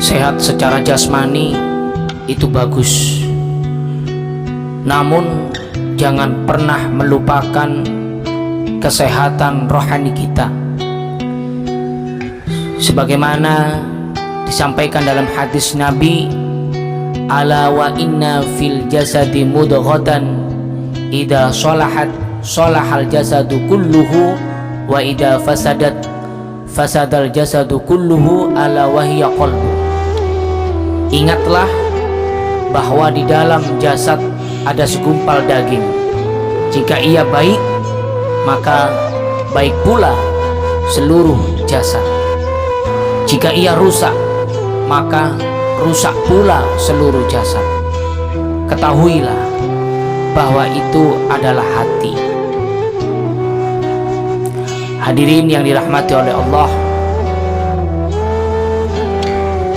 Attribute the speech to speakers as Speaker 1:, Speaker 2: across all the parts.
Speaker 1: Sehat secara jasmani itu bagus, namun jangan pernah melupakan kesehatan rohani kita. Sebagaimana disampaikan dalam hadis Nabi, ala wa inna fil jasadi mudghatan idza sholahat sholahal jasadu kulluhu wa idza fasadat fasadal jasadu kulluhu ala wahiyya qalbu. Ingatlah bahwa di dalam jasad ada segumpal daging. Jika ia baik, maka baik pula seluruh jasad. Jika ia rusak, maka rusak pula seluruh jasad. Ketahuilah bahwa itu adalah hati. Hadirin yang dirahmati oleh Allah,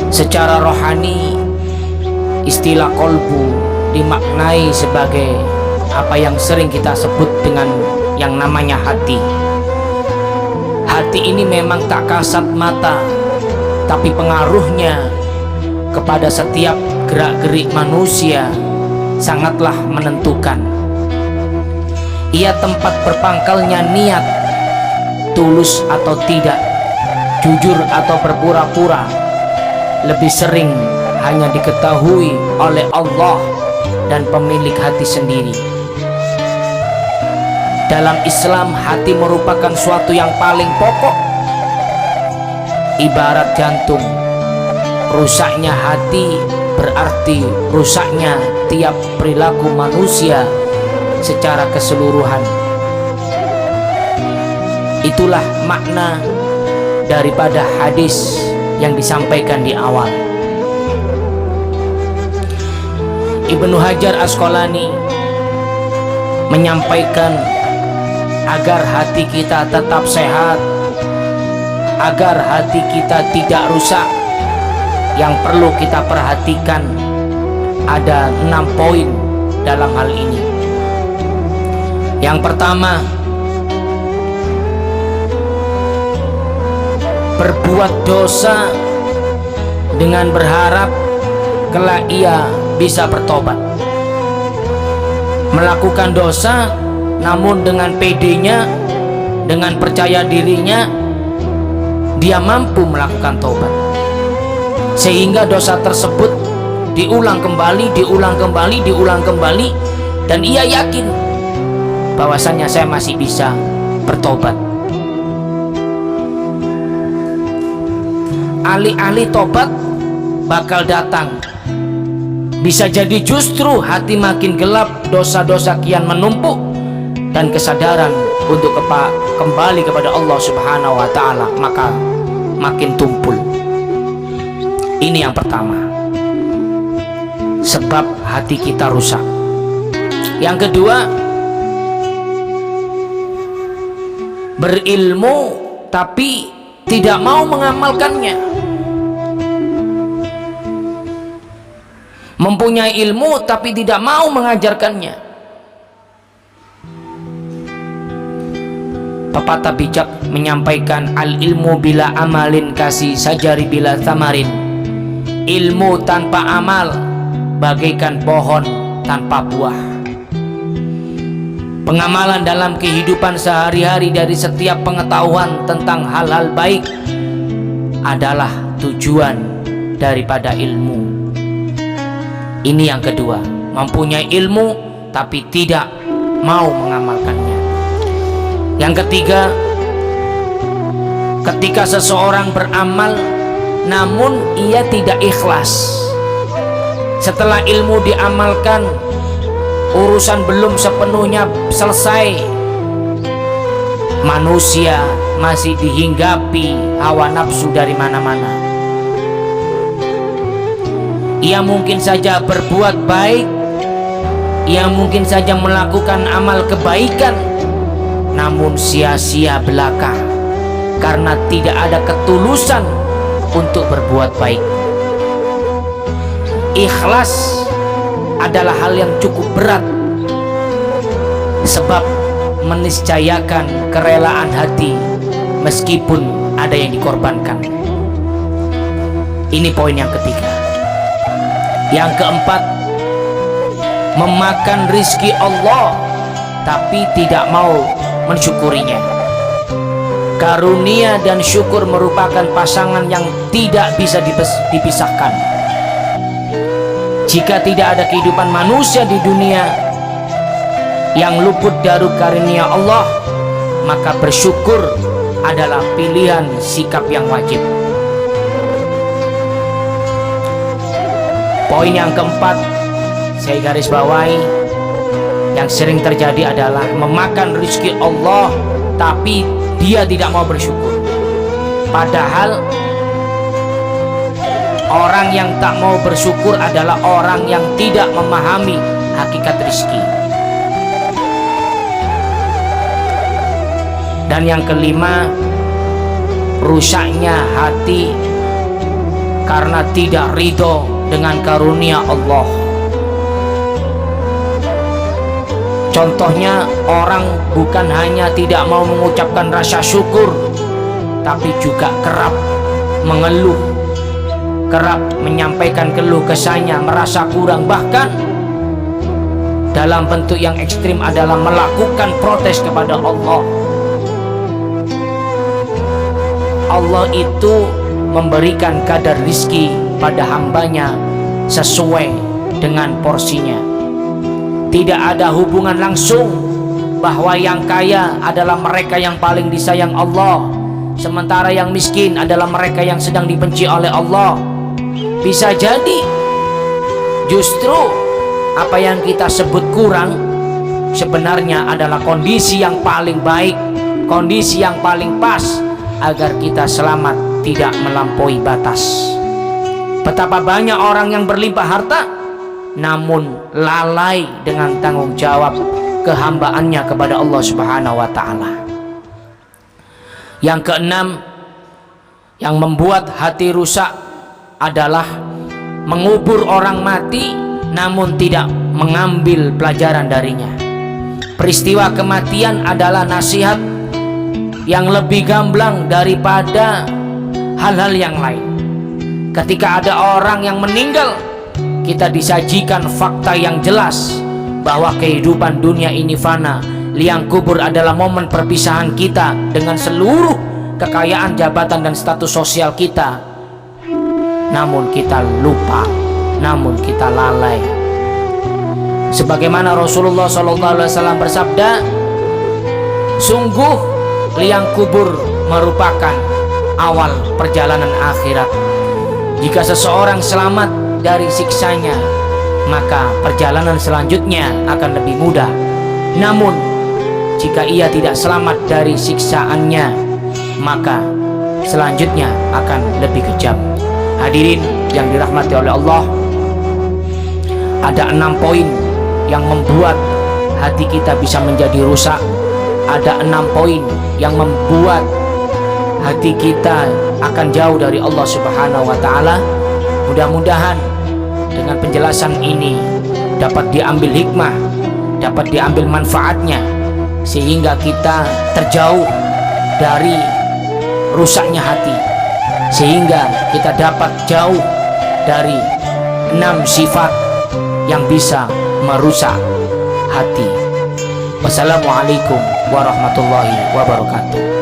Speaker 1: secara rohani istilah kolbu dimaknai sebagai apa yang sering kita sebut dengan yang namanya hati. Hati ini memang tak kasat mata, tapi pengaruhnya kepada setiap gerak-gerik manusia sangatlah menentukan. Ia tempat berpangkalnya niat, tulus atau tidak, jujur atau berpura-pura, lebih sering hanya diketahui oleh Allah dan pemilik hati sendiri. Dalam Islam, hati merupakan suatu yang paling pokok. Ibarat jantung, rusaknya hati berarti rusaknya tiap perilaku manusia secara keseluruhan. Itulah makna daripada hadis yang disampaikan di awal. Ibnu Hajar Asqalani menyampaikan agar hati kita tetap sehat, agar hati kita tidak rusak, yang perlu kita perhatikan ada 6 poin dalam hal ini. Yang pertama, berbuat dosa dengan berharap kelak ia bisa bertobat. Melakukan dosa namun dengan pedenya, dengan percaya dirinya dia mampu melakukan tobat, sehingga dosa tersebut diulang kembali, dan ia yakin bahwasanya saya masih bisa bertobat. Alih-alih tobat bakal datang, bisa jadi justru hati makin gelap, dosa-dosa kian menumpuk, dan kesadaran untuk kembali kepada Allah Subhanahu wa Ta'ala maka makin tumpul. Ini yang pertama, sebab hati kita rusak. Yang kedua, berilmu tapi tidak mau mengamalkannya. Mempunyai ilmu tapi tidak mau mengajarkannya. Pepatah bijak menyampaikan, al ilmu bila amalin kasih sajari bila thamarin. Ilmu tanpa amal bagaikan pohon tanpa buah. Pengamalan dalam kehidupan sehari-hari dari setiap pengetahuan tentang hal-hal baik adalah tujuan daripada ilmu. Ini yang kedua, mempunyai ilmu tapi tidak mau mengamalkannya. Yang ketiga, ketika seseorang beramal namun ia tidak ikhlas. Setelah ilmu diamalkan, urusan belum sepenuhnya selesai, manusia masih dihinggapi hawa nafsu dari mana-mana. Ia mungkin saja berbuat baik, ia mungkin saja melakukan amal kebaikan, namun sia-sia belaka karena tidak ada ketulusan untuk berbuat baik. Ikhlas adalah hal yang cukup berat, sebab meniscayakan kerelaan hati meskipun ada yang dikorbankan. Ini poin yang ketiga. Yang keempat, memakan rizki Allah tapi tidak mau mensyukurinya. Karunia dan syukur merupakan pasangan yang tidak bisa dipisahkan. Jika tidak ada kehidupan manusia di dunia yang luput dari karunia Allah, maka bersyukur adalah pilihan sikap yang wajib. Poin yang keempat, saya garis bawahi, yang sering terjadi adalah memakan rezeki Allah tapi dia tidak mau bersyukur. Padahal orang yang tak mau bersyukur adalah orang yang tidak memahami hakikat rezeki. Dan yang kelima, rusaknya hati karena tidak ridho dengan karunia Allah. Contohnya, orang bukan hanya tidak mau mengucapkan rasa syukur, tapi juga kerap mengeluh, kerap menyampaikan keluh kesahnya, merasa kurang. Bahkan dalam bentuk yang ekstrim adalah melakukan protes kepada Allah. Allah itu memberikan kadar rizki pada hambanya sesuai dengan porsinya. Tidak ada hubungan langsung bahwa yang kaya adalah mereka yang paling disayang Allah, sementara yang miskin adalah mereka yang sedang dibenci oleh Allah. Bisa jadi justru apa yang kita sebut kurang sebenarnya adalah kondisi yang paling baik, kondisi yang paling pas agar kita selamat tidak melampaui batas. Betapa banyak orang yang berlimpah harta namun lalai dengan tanggung jawab kehambaannya kepada Allah Subhanahu wa Ta'ala. Yang keenam, yang membuat hati rusak adalah mengubur orang mati namun tidak mengambil pelajaran darinya. Peristiwa kematian adalah nasihat yang lebih gamblang daripada hal-hal yang lain. Ketika ada orang yang meninggal, kita disajikan fakta yang jelas bahwa kehidupan dunia ini fana. Liang kubur adalah momen perpisahan kita dengan seluruh kekayaan, jabatan, dan status sosial kita. Namun kita lupa, namun kita lalai. Sebagaimana Rasulullah SAW bersabda, sungguh liang kubur merupakan awal perjalanan akhirat. Jika seseorang selamat dari siksanya, maka perjalanan selanjutnya akan lebih mudah. Namun jika ia tidak selamat dari siksaannya, maka selanjutnya akan lebih kejam. Hadirin yang dirahmati oleh Allah, ada 6 poin yang membuat hati kita bisa menjadi rusak. Ada 6 poin yang membuat hati kita akan jauh dari Allah Subhanahu wa Ta'ala. Mudah-mudahan dengan penjelasan ini dapat diambil hikmah, dapat diambil manfaatnya, sehingga kita terjauh dari rusaknya hati, sehingga kita dapat jauh dari 6 sifat yang bisa merusak hati. Wassalamualaikum warahmatullahi wabarakatuh.